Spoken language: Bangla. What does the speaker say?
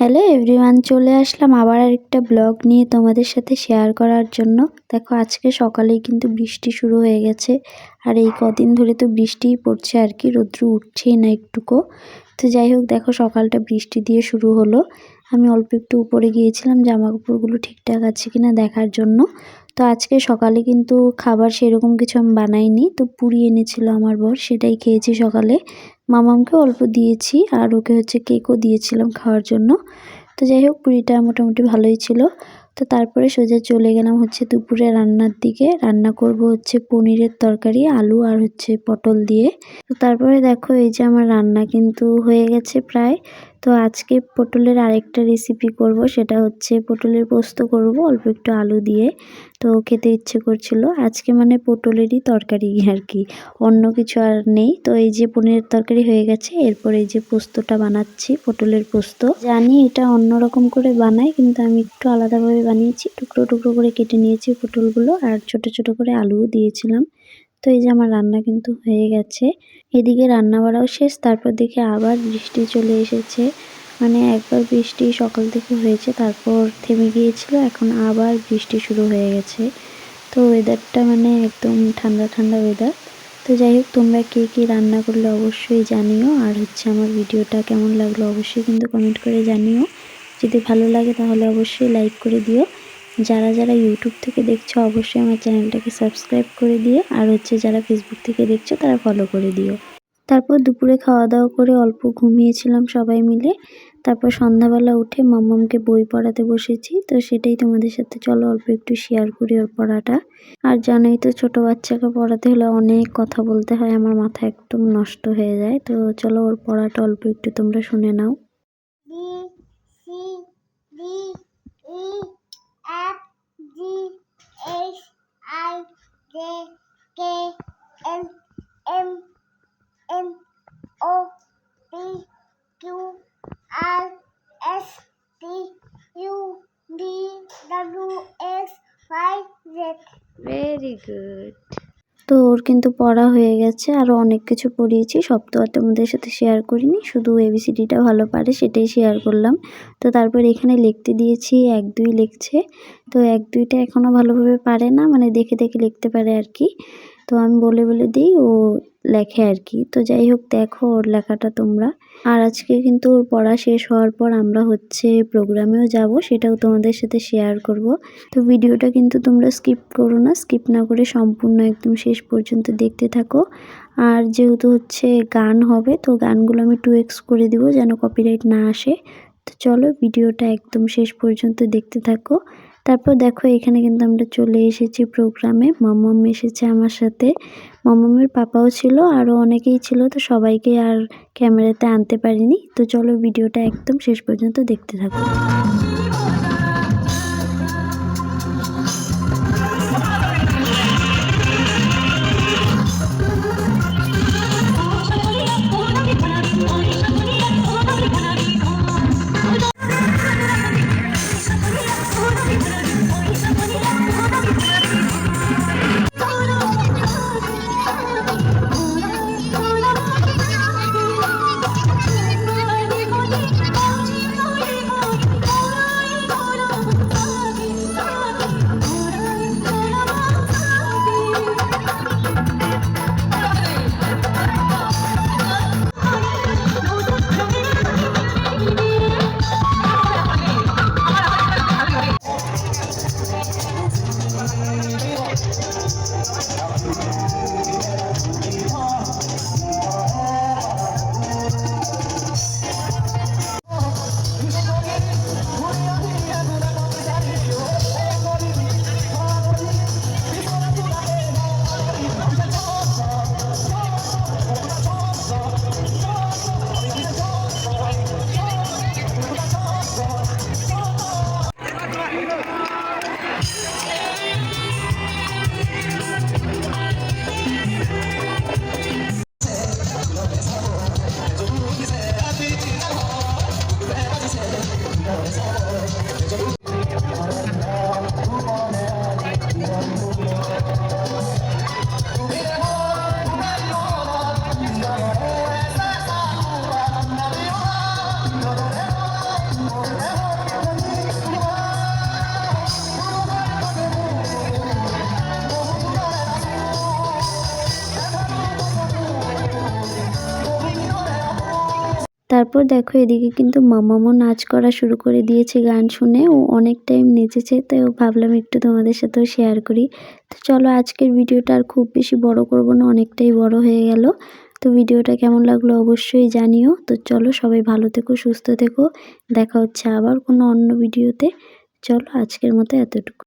হ্যালো এভরিওয়ান, চলে আসলাম আবার আরেকটা ব্লগ নিয়ে তোমাদের সাথে শেয়ার করার জন্য। দেখো আজকে সকালেই কিন্তু বৃষ্টি শুরু হয়ে গেছে, আর এই কদিন ধরে তো বৃষ্টিই পড়ছে আর কি, রৌদ্র উঠছেই না একটুকু। তো যাই হোক, দেখো সকালটা বৃষ্টি দিয়ে শুরু হলো। আমি অল্প একটু উপরে গিয়েছিলাম জামা কাপড়গুলো ঠিকঠাক আছে কিনা দেখার জন্য। তো আজকে সকালে কিন্তু খাবার সেরকম কিছু আমি বানাইনি, তো পুরি এনেছিল আমার বর, সেটাই খেয়েছি সকালে। মামামকে অল্প দিয়েছি, আর ওকে হচ্ছে কেকও দিয়েছিলাম খাওয়ার জন্য। তো যাই হোক, পুরিটা মোটামুটি ভালোই ছিল। তো তারপরে সোজা চলে গেলাম হচ্ছে দুপুরে রান্নার দিকে। রান্না করব হচ্ছে পনিরের তরকারি, আলু আর হচ্ছে পটল দিয়ে। তো তারপরে দেখো এই যে আমার রান্না কিন্তু হয়ে গেছে প্রায়। তো আজকে পটলের আরেকটা রেসিপি করব, সেটা হচ্ছে পটলের পোস্ত করব অল্প একটু আলু দিয়ে। তো খেতে ইচ্ছে করছিল আজকে, মানে পটলেরই তরকারি আর কি, অন্য কিছু আর নেই। তো এই যে পনিরের তরকারি হয়ে গেছে, এরপর এই যে পোস্তটা বানাচ্ছি, পটলের পোস্ত। জানি এটা অন্যরকম করে বানাই, কিন্তু আমি একটু আলাদাভাবে বানিয়েছি। টুকরো টুকরো করে কেটে নিয়েছি পটলগুলো, আর ছোট ছোট করে আলুও দিয়েছিলাম। তো এই যে আমার রান্না কিন্তু হয়ে গেছে, এদিকে রান্না বাড়াও শেষ। তারপর দেখে আবার বৃষ্টি চলে এসেছে, মানে একবার বৃষ্টি সকাল থেকে হয়েছে, তারপর থেমে গিয়েছিল, এখন আবার বৃষ্টি শুরু হয়ে গেছে। তো ওয়েদারটা মানে একদম ঠান্ডা ঠান্ডা ওয়েদার। তো যাই হোক, তোমরা কে কী রান্না করলে অবশ্যই জানিও, আর হচ্ছে আমার ভিডিওটা কেমন লাগলো অবশ্যই কিন্তু কমেন্ট করে জানিও। যদি ভালো লাগে তাহলে অবশ্যই লাইক করে দিও। যারা যারা ইউটিউব থেকে দেখছো অবশ্যই আমার চ্যানেলটাকে সাবস্ক্রাইব করে দিও, আর হচ্ছে যারা ফেসবুক থেকে দেখছো তারা ফলো করে দিও। তারপর দুপুরে খাওয়া দাওয়া করে অল্প ঘুমিয়েছিলাম সবাই মিলে। তারপর সন্ধ্যাবেলা উঠে মাম্মামকে বই পড়াতে বসেছি, তো সেটাই তোমাদের সাথে চলো অল্প একটু শেয়ার করি ওর পড়াটা। আর জানোই তো, ছোট বাচ্চাকে পড়াতে হলে অনেক কথা বলতে হয়, আমার মাথা একদম নষ্ট হয়ে যায়। তো চলো ওর পড়াটা অল্প একটু তোমরা শুনে নাও। Very good. তো ওর কিন্তু পড়া হয়ে গেছে, আরও অনেক কিছু পড়িয়েছি, সব তো আর তোমাদের সাথে শেয়ার করিনি, শুধু এবিসিডিটা ভালো পারে সেটাই শেয়ার করলাম। তো তারপর এখানে লিখতে দিয়েছি 1-2 লিখছে। তো 1-2টা এখনও ভালোভাবে পারে না, মানে দেখে দেখে লিখতে পারে আর কি। তো আমি বলে বলে দিই, ও লেখে আর কি। তো যাই হোক, দেখো ওর লেখাটা তোমরা। আর আজকে কিন্তু ওর পড়া শেষ হওয়ার পর আমরা হচ্ছে প্রোগ্রামেও যাব, সেটাও তোমাদের সাথে শেয়ার করব। তো ভিডিওটা কিন্তু তোমরা স্কিপ করো না, স্কিপ না করে সম্পূর্ণ একদম শেষ পর্যন্ত দেখতে থাকো। আর যেহেতু হচ্ছে গান হবে, তো গানগুলো আমি 2x করে দিব যেন কপিরাইট না আসে। তো চলো ভিডিওটা একদম শেষ পর্যন্ত দেখতে থাকো। তারপর দেখো এখানে কিন্তু আমরা চলে এসেছি প্রোগ্রামে, মাম্মাম এসেছে আমার সাথে, মাম্মামের পাপাও ছিল, আরও অনেকেই ছিল। তো সবাইকে আর ক্যামেরাতে আনতে পারিনি। তো চলো ভিডিওটা একদম শেষ পর্যন্ত দেখতে থাকো। তারপর দেখো এদিকে কিন্তু মামামও নাচ করা শুরু করে দিয়েছে গান শুনে। ও অনেক টাইম নেচেছে, তাই ও ভাবলাম একটু তোমাদের সাথেও শেয়ার করি। তো চলো আজকের ভিডিওটা আর খুব বেশি বড় করব না, অনেকটাই বড় হয়ে গেল। তো ভিডিওটা কেমন লাগলো অবশ্যই জানিও। তো চলো সবাই ভালো থেকো, সুস্থ থেকো, দেখা হচ্ছে আবার কোনো অন্য ভিডিওতে। চলো আজকের মতো এতটুকু।